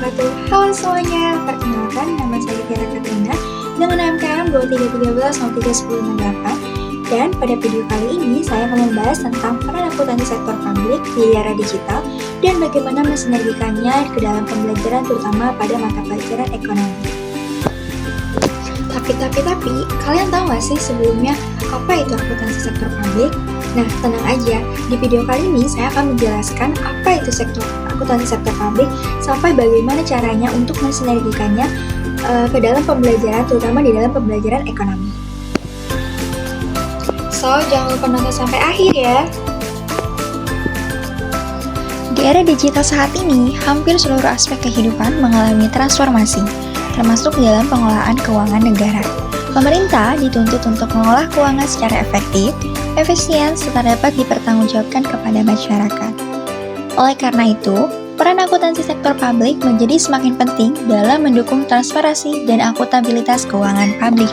wabarakatuh. Halo semuanya, perkenalkan nama saya Tiara Katrina dengan NPM 2313031068. Dan pada video kali ini saya akan membahas tentang peran akuntansi sektor publik di era digital dan bagaimana mensinergikannya ke dalam pembelajaran terutama pada mata pelajaran ekonomi. Tapi, kalian tahu nggak sih sebelumnya apa itu akuntansi sektor publik? Nah, tenang aja, di video kali ini saya akan menjelaskan apa itu akuntansi sektor publik sampai bagaimana caranya untuk mensinergikannya ke dalam pembelajaran, terutama di dalam pembelajaran ekonomi. So, jangan lupa nonton sampai akhir ya! Di era digital saat ini, hampir seluruh aspek kehidupan mengalami transformasi, termasuk dalam pengelolaan keuangan negara. Pemerintah dituntut untuk mengolah keuangan secara efektif, efisien, serta dapat dipertanggungjawabkan kepada masyarakat. Oleh karena itu, peran akuntansi sektor publik menjadi semakin penting dalam mendukung transparansi dan akuntabilitas keuangan publik.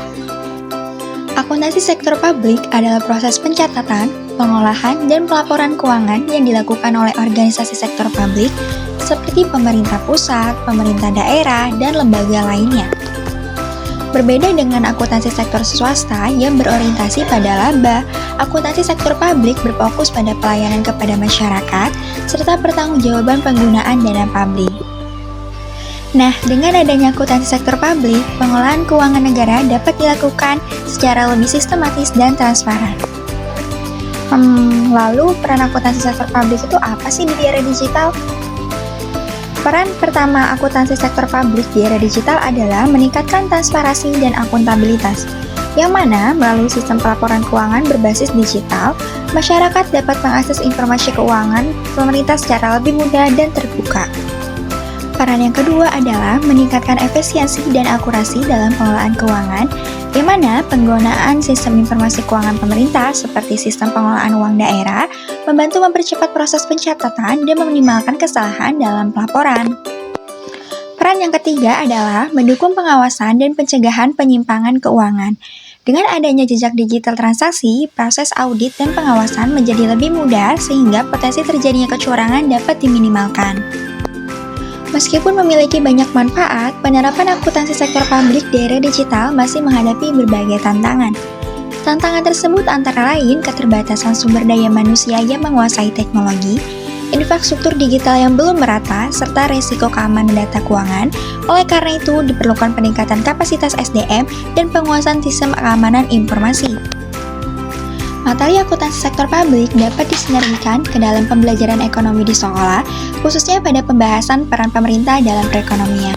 Akuntansi sektor publik adalah proses pencatatan, pengolahan, dan pelaporan keuangan yang dilakukan oleh organisasi sektor publik seperti pemerintah pusat, pemerintah daerah, dan lembaga lainnya. Berbeda dengan akuntansi sektor swasta yang berorientasi pada laba, akuntansi sektor publik berfokus pada pelayanan kepada masyarakat serta pertanggungjawaban penggunaan dana publik. Nah, dengan adanya akuntansi sektor publik, pengolahan keuangan negara dapat dilakukan secara lebih sistematis dan transparan. Lalu peran akuntansi sektor publik itu apa sih di era digital? Peran pertama akuntansi sektor publik di era digital adalah meningkatkan transparansi dan akuntabilitas, yang mana melalui sistem pelaporan keuangan berbasis digital, masyarakat dapat mengakses informasi keuangan pemerintah secara lebih mudah dan terbuka. Peran yang kedua adalah meningkatkan efisiensi dan akurasi dalam pengelolaan keuangan, yang mana penggunaan sistem informasi keuangan pemerintah seperti sistem pengelolaan uang daerah membantu mempercepat proses pencatatan dan meminimalkan kesalahan dalam pelaporan. Peran yang ketiga adalah mendukung pengawasan dan pencegahan penyimpangan keuangan. Dengan adanya jejak digital transaksi, proses audit dan pengawasan menjadi lebih mudah sehingga potensi terjadinya kecurangan dapat diminimalkan. Meskipun memiliki banyak manfaat, penerapan akuntansi sektor publik di era digital masih menghadapi berbagai tantangan. Tantangan tersebut antara lain keterbatasan sumber daya manusia yang menguasai teknologi, infrastruktur digital yang belum merata, serta resiko keamanan data keuangan. Oleh karena itu, diperlukan peningkatan kapasitas SDM dan penguasaan sistem keamanan informasi. Materi akuntansi sektor publik dapat disinergikan ke dalam pembelajaran ekonomi di sekolah, khususnya pada pembahasan peran pemerintah dalam perekonomian.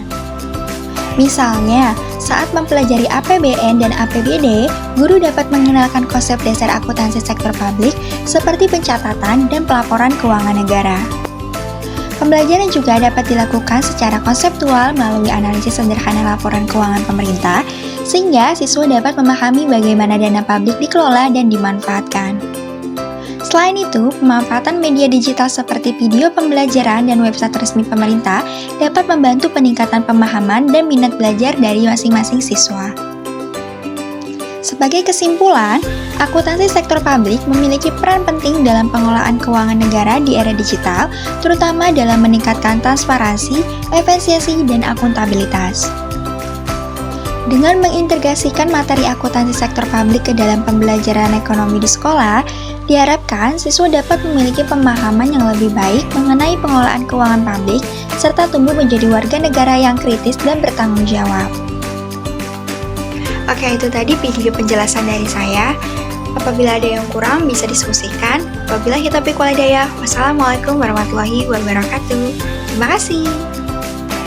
Misalnya, saat mempelajari APBN dan APBD, guru dapat mengenalkan konsep dasar akuntansi sektor publik seperti pencatatan dan pelaporan keuangan negara. Pembelajaran juga dapat dilakukan secara konseptual melalui analisis sederhana laporan keuangan pemerintah, sehingga siswa dapat memahami bagaimana dana publik dikelola dan dimanfaatkan. Selain itu, pemanfaatan media digital seperti video pembelajaran dan website resmi pemerintah dapat membantu peningkatan pemahaman dan minat belajar dari masing-masing siswa. Sebagai kesimpulan, akuntansi sektor publik memiliki peran penting dalam pengelolaan keuangan negara di era digital, terutama dalam meningkatkan transparansi, efisiensi, dan akuntabilitas. Dengan mengintegrasikan materi akuntansi sektor publik ke dalam pembelajaran ekonomi di sekolah, diharapkan siswa dapat memiliki pemahaman yang lebih baik mengenai pengelolaan keuangan publik, serta tumbuh menjadi warga negara yang kritis dan bertanggung jawab. Oke, itu tadi video penjelasan dari saya. Apabila ada yang kurang, bisa diskusikan. Wabillahi taufiq wal hidayah. Wassalamualaikum warahmatullahi wabarakatuh. Terima kasih.